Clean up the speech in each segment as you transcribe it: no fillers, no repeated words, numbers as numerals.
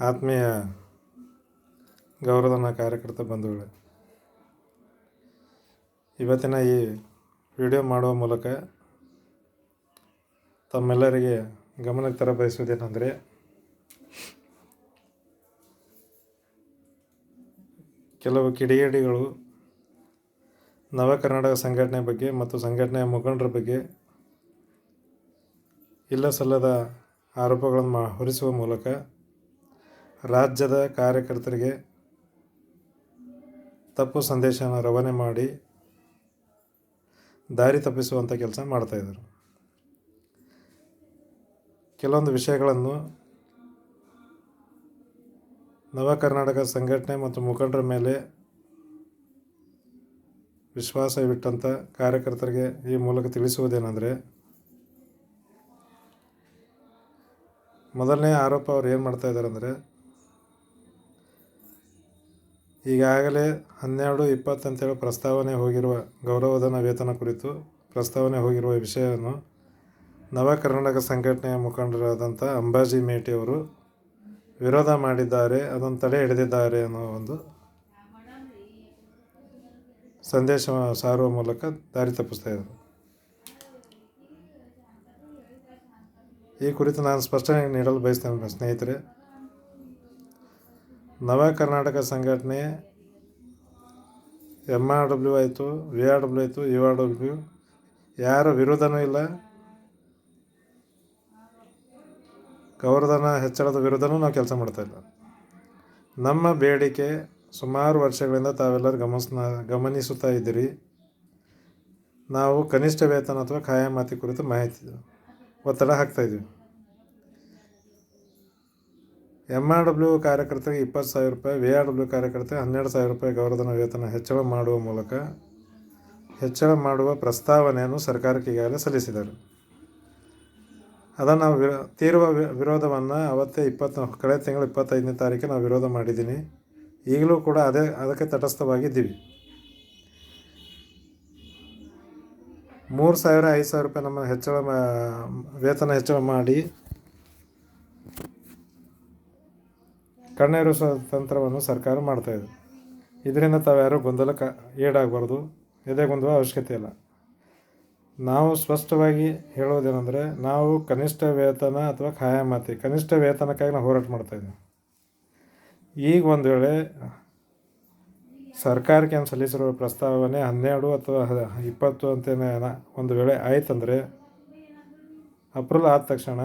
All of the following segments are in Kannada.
ಆತ್ಮೀಯ ಗೌರವಧನ ಕಾರ್ಯಕರ್ತ ಬಂಧುಗಳೇ, ಇವತ್ತಿನ ಈ ವಿಡಿಯೋ ಮಾಡುವ ಮೂಲಕ ತಮ್ಮೆಲ್ಲರಿಗೆ ಗಮನಕ್ಕೆ ತರಬಯಸುವುದೇನೆಂದರೆ, ಕೆಲವು ಕಿಡಿಗೇಡಿಗಳು ನವ ಕರ್ನಾಟಕ ಸಂಘಟನೆ ಬಗ್ಗೆ ಮತ್ತು ಸಂಘಟನೆಯ ಮುಖಂಡರ ಬಗ್ಗೆ ಇಲ್ಲ ಸಲ್ಲದ ಆರೋಪಗಳನ್ನು ಹೊರಿಸುವ ಮೂಲಕ ರಾಜ್ಯದ ಕಾರ್ಯಕರ್ತರಿಗೆ ತಪ್ಪು ಸಂದೇಶವನ್ನು ರವಾನೆ ಮಾಡಿ ದಾರಿ ತಪ್ಪಿಸುವಂಥ ಕೆಲಸ ಮಾಡ್ತಾಯಿದ್ದಾರೆ. ಕೆಲವೊಂದು ವಿಷಯಗಳನ್ನು ನವ ಕರ್ನಾಟಕ ಸಂಘಟನೆ ಮತ್ತು ಮುಖಂಡರ ಮೇಲೆ ವಿಶ್ವಾಸವಿಟ್ಟಂಥ ಕಾರ್ಯಕರ್ತರಿಗೆ ಈ ಮೂಲಕ ತಿಳಿಸುವುದೇನೆಂದರೆ, ಮೊದಲನೇ ಆರೋಪ ಅವ್ರು ಏನು ಮಾಡ್ತಾಯಿದ್ದಾರೆ ಅಂದರೆ, ಈಗಾಗಲೇ 12-20 ಅಂತೇಳಿ ಪ್ರಸ್ತಾವನೆ ಹೋಗಿರುವ ಗೌರವಧನ ವೇತನ ಕುರಿತು ಪ್ರಸ್ತಾವನೆ ಹೋಗಿರುವ ವಿಷಯವನ್ನು ನವ ಕರ್ನಾಟಕ ಸಂಘಟನೆಯ ಮುಖಂಡರಾದಂಥ ಅಂಬಾಜಿ ಮೇಟಿ ಅವರು ವಿರೋಧ ಮಾಡಿದ್ದಾರೆ, ಅದನ್ನು ತಡೆ ಹಿಡಿದಿದ್ದಾರೆ ಅನ್ನೋ ಒಂದು ಸಂದೇಶ ಸಾರುವ ಮೂಲಕ ದಾರಿ ತಪ್ಪಿಸ್ತಾ ಇದ್ದಾರೆ. ಈ ಕುರಿತು ನಾನು ಸ್ಪಷ್ಟನೆ ನೀಡಲು ಬಯಸ್ತೇನೆ ಸ್ನೇಹಿತರೆ. ನವ ಕರ್ನಾಟಕ ಸಂಘಟನೆ MRW ಆಯಿತು, VRW ಆಯಿತು, URW ಯಾರ ವಿರೋಧನೂ ಇಲ್ಲ, ಗೌರವಧನ ಹೆಚ್ಚಳದ ವಿರುದ್ಧನೂ ನಾವು ಕೆಲಸ ಮಾಡ್ತಾಯಿಲ್ಲ. ನಮ್ಮ ಬೇಡಿಕೆ ಸುಮಾರು ವರ್ಷಗಳಿಂದ ತಾವೆಲ್ಲರೂ ಗಮನಿಸುತ್ತಾ ಇದ್ದೀರಿ. ನಾವು ಕನಿಷ್ಠ ವೇತನ ಅಥವಾ ಖಾಯಮಾತಿ ಕುರಿತು ಮಾಹಿತಿ ಒತ್ತಡ ಹಾಕ್ತಾಯಿದ್ದೀವಿ. MRW ಕಾರ್ಯಕರ್ತರಿಗೆ 20,000 ರೂಪಾಯಿ, VRW ಕಾರ್ಯಕರ್ತರಿಗೆ 12,000 ರೂಪಾಯಿ ಗೌರವಧನ ವೇತನ ಹೆಚ್ಚಳ ಮಾಡುವ ಮೂಲಕ ಹೆಚ್ಚಳ ಮಾಡುವ ಪ್ರಸ್ತಾವನೆಯನ್ನು ಸರ್ಕಾರಕ್ಕೆ ಈಗಾಗಲೇ ಸಲ್ಲಿಸಿದ್ದಾರೆ. ಅದನ್ನು ನಾವು ತೀವ್ರ ವಿರೋಧವನ್ನು ಅವತ್ತೇ ಕಳೆದ ತಿಂಗಳು 25ನೇ ತಾರೀಕು ನಾವು ವಿರೋಧ ಮಾಡಿದ್ದೀನಿ. ಈಗಲೂ ಕೂಡ ಅದಕ್ಕೆ ತಟಸ್ಥವಾಗಿದ್ದೀವಿ. 3,000 5,000 ರೂಪಾಯಿ ನಮ್ಮ ವೇತನ ಹೆಚ್ಚಳ ಮಾಡಿ ಕಣ್ಣೇರಿಸುವ ತಂತ್ರವನ್ನು ಸರ್ಕಾರ ಮಾಡ್ತಾಯಿದೆ. ಇದರಿಂದ ತಾವ್ಯಾರೂ ಗೊಂದಲಕ್ಕೆ ಈಡಾಗಬಾರ್ದು, ಎದೆ ಗೊಂದಲ ಅವಶ್ಯಕತೆ ಇಲ್ಲ. ನಾವು ಸ್ಪಷ್ಟವಾಗಿ ಹೇಳೋದೇನೆಂದರೆ, ನಾವು ಕನಿಷ್ಠ ವೇತನ ಅಥವಾ ಖಾಯಮಾತಿ ಕನಿಷ್ಠ ವೇತನಕ್ಕಾಗಿ ನಾವು ಹೋರಾಟ ಮಾಡ್ತಾಯಿದ್ದೀವಿ. ಈಗ ಒಂದು ವೇಳೆ ಸರ್ಕಾರಕ್ಕೆ ಏನು ಸಲ್ಲಿಸಿರುವ ಪ್ರಸ್ತಾವನೆ 12 ಅಥವಾ 20 ಅಂತೇನೆ ಒಂದು ವೇಳೆ ಆಯ್ತಂದರೆ, ಅಪ್ರೂವಲ್ ಆದ ತಕ್ಷಣ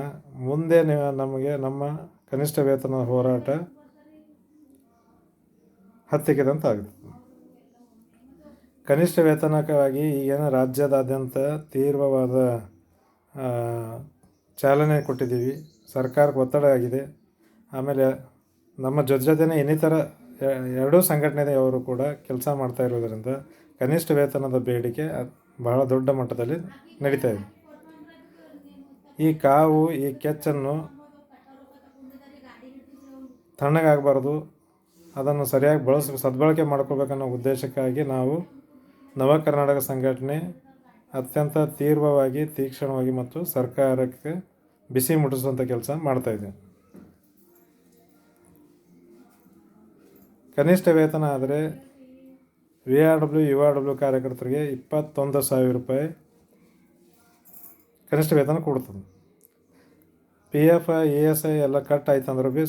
ಮುಂದೆ ನಮಗೆ ನಮ್ಮ ಕನಿಷ್ಠ ವೇತನ ಹೋರಾಟ ಹತ್ತಿಕ್ಕಿದಂತಾಗುತ್ತೆ. ಕನಿಷ್ಠ ವೇತನಕ್ಕಾಗಿ ಈಗೇನು ರಾಜ್ಯದಾದ್ಯಂತ ತೀವ್ರವಾದ ಚಾಲನೆ ಕೊಟ್ಟಿದ್ದೀವಿ, ಸರ್ಕಾರಕ್ಕೆ ಒತ್ತಡ ಆಗಿದೆ. ಆಮೇಲೆ ನಮ್ಮ ಜೊತೆನೇ ಇನ್ನಿತರ 2 ಸಂಘಟನೆಯವರು ಕೂಡ ಕೆಲಸ ಮಾಡ್ತಾ ಇರೋದರಿಂದ ಕನಿಷ್ಠ ವೇತನದ ಬೇಡಿಕೆ ಬಹಳ ದೊಡ್ಡ ಮಟ್ಟದಲ್ಲಿ ನಡೀತಾ ಇದೆ. ಈ ಕೆಚ್ಚನ್ನು ತಣ್ಣಗಾಗಬಾರ್ದು, ಅದನ್ನು ಸರಿಯಾಗಿ ಸದ್ಬಳಕೆ ಮಾಡ್ಕೋಬೇಕನ್ನೋ ಉದ್ದೇಶಕ್ಕಾಗಿ ನಾವು ನವ ಕರ್ನಾಟಕ ಸಂಘಟನೆ ಅತ್ಯಂತ ತೀವ್ರವಾಗಿ, ತೀಕ್ಷ್ಣವಾಗಿ ಮತ್ತು ಸರ್ಕಾರಕ್ಕೆ ಬಿಸಿ ಮುಟ್ಟಿಸುವಂಥ ಕೆಲಸ ಮಾಡ್ತಾಯಿದೆ. ಕನಿಷ್ಠ ವೇತನ ಆದರೆ VRW URW ಕಾರ್ಯಕರ್ತರಿಗೆ 21,000 ರೂಪಾಯಿ ಕನಿಷ್ಠ ವೇತನ ಕೊಡ್ತದೆ. PF ESI ಎಲ್ಲ ಕಟ್ ಆಯ್ತಂದ್ರೆ ಭೀ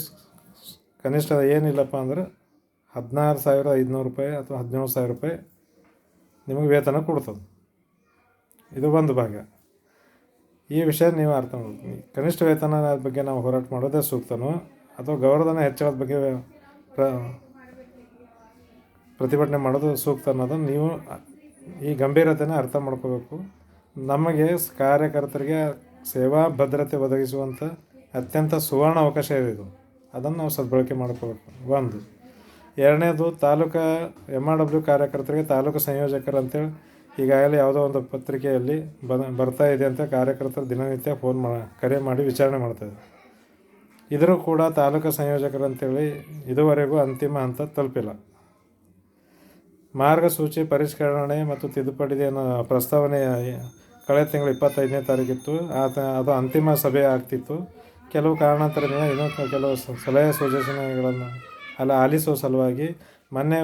ಕನಿಷ್ಠ ಏನಿಲ್ಲಪ್ಪ ಅಂದ್ರೆ 16,500 ರೂಪಾಯಿ ಅಥವಾ 17,000 ರೂಪಾಯಿ ನಿಮಗೆ ವೇತನ ಕೊಡ್ತದೆ. ಇದು ಒಂದು ಭಾಗ. ಈ ವಿಷಯ ನೀವು ಅರ್ಥ ಮಾಡ್ತೀವಿ. ಕನಿಷ್ಠ ವೇತನ ಬಗ್ಗೆ ನಾವು ಹೋರಾಟ ಮಾಡೋದೇ ಸೂಕ್ತನೋ ಅಥವಾ ಗೌರವಧನ ಹೆಚ್ಚಳದ ಬಗ್ಗೆ ಪ್ರತಿಭಟನೆ ಮಾಡೋದು ಸೂಕ್ತ ಅನ್ನೋದನ್ನು ನೀವು ಈ ಗಂಭೀರತೆಯನ್ನು ಅರ್ಥ ಮಾಡ್ಕೋಬೇಕು. ನಮಗೆ ಕಾರ್ಯಕರ್ತರಿಗೆ ಸೇವಾ ಭದ್ರತೆ ಒದಗಿಸುವಂಥ ಅತ್ಯಂತ ಸುವರ್ಣ ಅವಕಾಶ ಇದೆ ಇದು. ಅದನ್ನು ನಾವು ಸದ್ಬಳಕೆ ಮಾಡ್ಕೋಬೇಕು. ಒಂದು. ಎರಡನೇದು, ತಾಲೂಕು MRW ಕಾರ್ಯಕರ್ತರಿಗೆ ತಾಲೂಕು ಸಂಯೋಜಕರು ಅಂತೇಳಿ ಈಗಾಗಲೇ ಯಾವುದೋ ಒಂದು ಪತ್ರಿಕೆಯಲ್ಲಿ ಬರ್ತಾ ಇದೆ ಅಂತ ಕಾರ್ಯಕರ್ತರು ದಿನನಿತ್ಯ ಕರೆ ಮಾಡಿ ವಿಚಾರಣೆ ಮಾಡ್ತಾಯಿದ್ದಾರೆ. ಇದರೂ ಕೂಡ ತಾಲೂಕು ಸಂಯೋಜಕರು ಅಂತೇಳಿ ಇದುವರೆಗೂ ಅಂತಿಮ ಹಂತ ತಲುಪಿಲ್ಲ. ಮಾರ್ಗಸೂಚಿ ಪರಿಷ್ಕರಣೆ ಮತ್ತು ತಿದ್ದುಪಡಿ ಅನ್ನೋ ಪ್ರಸ್ತಾವನೆ ಕಳೆದ ತಿಂಗಳು 25ನೇ ತಾರೀಕಿತ್ತು. ಅದು ಅಂತಿಮ ಸಭೆ ಆಗ್ತಿತ್ತು. ಕೆಲವು ಕಾರಣಾಂತರದಿಂದ ಇನ್ನೂ ಕೆಲವು ಸಲಹೆ ಸೂಚನೆಗಳನ್ನು ಆಲಿಸುವ ಸಲುವಾಗಿ ಮೊನ್ನೆ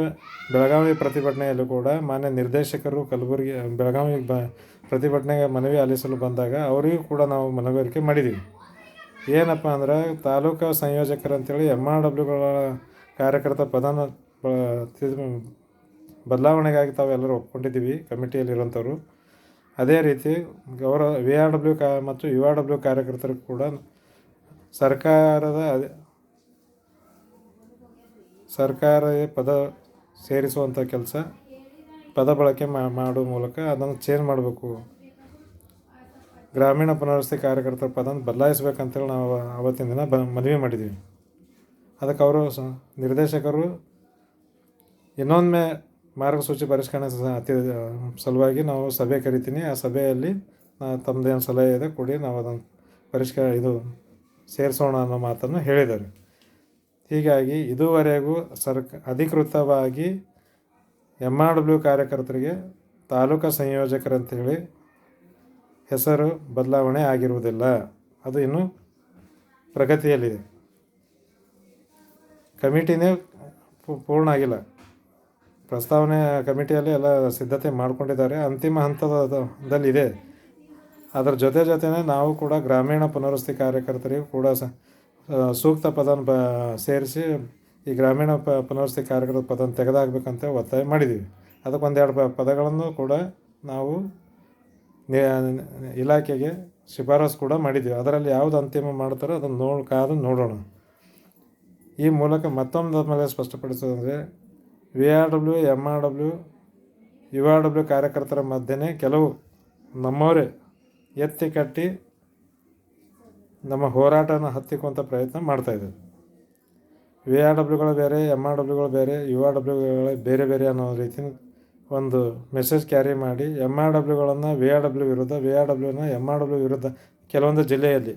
ಬೆಳಗಾವಿ ಪ್ರತಿಭಟನೆಯಲ್ಲೂ ಕೂಡ ಮಾನ್ಯ ನಿರ್ದೇಶಕರು ಕಲಬುರಗಿ ಬೆಳಗಾವಿ ಪ್ರತಿಭಟನೆಗೆ ಮನವಿ ಆಲಿಸಲು ಬಂದಾಗ ಅವರಿಗೂ ಕೂಡ ನಾವು ಮನವರಿಕೆ ಮಾಡಿದ್ದೀವಿ. ಏನಪ್ಪ ಅಂದ್ರೆ ತಾಲೂಕು ಸಂಯೋಜಕರಂತೇಳಿ MRWಗಳ ಕಾರ್ಯಕರ್ತ ಪದನ ಬದಲಾವಣೆಗಾಗಿ ತಾವೆಲ್ಲರೂ ಒಪ್ಕೊಂಡಿದ್ದೀವಿ ಕಮಿಟಿಯಲ್ಲಿರೋಂಥವ್ರು. ಅದೇ ರೀತಿ VRW ಮತ್ತು URW ಕಾರ್ಯಕರ್ತರು ಕೂಡ ಸರ್ಕಾರ ಪದ ಸೇರಿಸುವಂಥ ಕೆಲಸ ಪದ ಬಳಕೆ ಮಾಡುವ ಮೂಲಕ ಅದನ್ನು ಚೇಂಜ್ ಮಾಡಬೇಕು, ಗ್ರಾಮೀಣ ಪುನರ್ವಸತಿ ಕಾರ್ಯಕರ್ತರ ಪದನ ಬದಲಾಯಿಸ್ಬೇಕಂತೇಳಿ ನಾವು ಆವತ್ತಿನ ದಿನ ಮನವಿ ಮಾಡಿದ್ದೀವಿ. ಅದಕ್ಕೆ ಅವರು ನಿರ್ದೇಶಕರು ಇನ್ನೊಮ್ಮೆ ಮಾರ್ಗಸೂಚಿ ಪರಿಷ್ಕರಣೆ ಸಲುವಾಗಿ ನಾವು ಸಭೆ ಕರಿತೀನಿ, ಆ ಸಭೆಯಲ್ಲಿ ತಮ್ಮದೇನು ಸಲಹೆ ಇದೆ ಕೊಡಿ, ನಾವು ಅದನ್ನು ಸೇರಿಸೋಣ ಅನ್ನೋ ಮಾತನ್ನು ಹೇಳಿದ್ದಾರೆ. ಹೀಗಾಗಿ ಇದುವರೆಗೂ ಅಧಿಕೃತವಾಗಿ MRW ಕಾರ್ಯಕರ್ತರಿಗೆ ತಾಲೂಕಾ ಸಂಯೋಜಕರಂತೇಳಿ ಹೆಸರು ಬದಲಾವಣೆ ಆಗಿರುವುದಿಲ್ಲ. ಅದು ಇನ್ನೂ ಪ್ರಗತಿಯಲ್ಲಿದೆ. ಕಮಿಟಿನೇ ಪೂರ್ಣ ಆಗಿಲ್ಲ. ಪ್ರಸ್ತಾವನೆ ಕಮಿಟಿಯಲ್ಲಿ ಎಲ್ಲ ಸಿದ್ಧತೆ ಮಾಡಿಕೊಂಡಿದ್ದಾರೆ, ಅಂತಿಮ ಹಂತದಲ್ಲಿದೆ. ಅದರ ಜೊತೆನೇ ನಾವು ಕೂಡ ಗ್ರಾಮೀಣ ಪುನರ್ವಸತಿ ಕಾರ್ಯಕರ್ತರಿಗೂ ಕೂಡ ಸೂಕ್ತ ಪದನ ಸೇರಿಸಿ ಈ ಗ್ರಾಮೀಣ ಪುನರ್ವಸತಿ ಕಾರ್ಯಕರ್ತರ ಪದನ ತೆಗೆದಾಕಬೇಕಂತ ಒತ್ತಾಯ ಮಾಡಿದ್ದೀವಿ. ಅದಕ್ಕೊಂದೆರಡು ಪದಗಳನ್ನು ಕೂಡ ನಾವು ಇಲಾಖೆಗೆ ಶಿಫಾರಸು ಕೂಡ ಮಾಡಿದ್ದೀವಿ. ಅದರಲ್ಲಿ ಯಾವುದು ಅಂತಿಮ ಮಾಡ್ತಾರೋ ಅದನ್ನು ಕಾದು ನೋಡೋಣ. ಈ ಮೂಲಕ ಮತ್ತೊಂದು ಮೇಲೆ ಸ್ಪಷ್ಟಪಡಿಸೋದಂದರೆ VRW, MRW, URW ಕಾರ್ಯಕರ್ತರ ಮಧ್ಯೆ ಕೆಲವು ನಮ್ಮವರೇ ಎತ್ತಿ ಕಟ್ಟಿ ನಮ್ಮ ಹೋರಾಟನ ಹತ್ತಿಕ್ಕುವಂಥ ಪ್ರಯತ್ನ ಮಾಡ್ತಾಯಿದ್ದಾರೆ. VRWಗಳು ಬೇರೆ, MRWಗಳು ಬೇರೆ, URWಗಳು ಬೇರೆ ಬೇರೆ ಅನ್ನೋ ರೀತಿ ಒಂದು ಮೆಸೇಜ್ ಕ್ಯಾರಿ ಮಾಡಿ MRWಗಳನ್ನು VRW ವಿರುದ್ಧ, VRWನ MRW ವಿರುದ್ಧ ಕೆಲವೊಂದು ಜಿಲ್ಲೆಯಲ್ಲಿ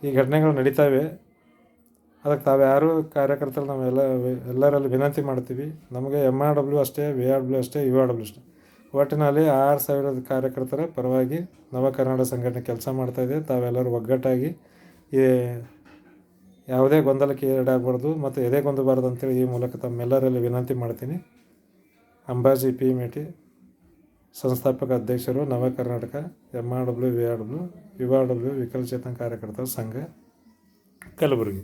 ಈ ಘಟನೆಗಳು ನಡೀತಾವೆ. ಅದಕ್ಕೆ ತಾವ್ಯಾರು ಕಾರ್ಯಕರ್ತರು ಎಲ್ಲರಲ್ಲಿ ವಿನಂತಿ ಮಾಡ್ತೀವಿ, ನಮಗೆ MRW ಅಷ್ಟೇ, VRW ಅಷ್ಟೇ, URW ಅಷ್ಟೇ, ಒಟ್ಟಿನಲ್ಲಿ 6,000 ಕಾರ್ಯಕರ್ತರ ಪರವಾಗಿ ನವ ಕರ್ನಾಟಕ ಸಂಘಟನೆ ಕೆಲಸ ಮಾಡ್ತಾಯಿದೆ. ತಾವೆಲ್ಲರೂ ಒಗ್ಗಟ್ಟಾಗಿ ಯಾವುದೇ ಗೊಂದಲಕ್ಕೆ ಈಡಾಗಬಾರ್ದು ಮತ್ತು ಎದೆಗೊಂದಬಾರ್ದು ಅಂತೇಳಿ ಈ ಮೂಲಕ ತಮ್ಮೆಲ್ಲರಲ್ಲಿ ವಿನಂತಿ ಮಾಡ್ತೀನಿ. ಅಂಬಾಜಿ P. ಮೇಟಿ, ಸಂಸ್ಥಾಪಕ ಅಧ್ಯಕ್ಷರು, ನವ ಕರ್ನಾಟಕ, MRW, VRW, URW ವಿಕಲಚೇತನ ಕಾರ್ಯಕರ್ತರ ಸಂಘ, ಕಲಬುರಗಿ.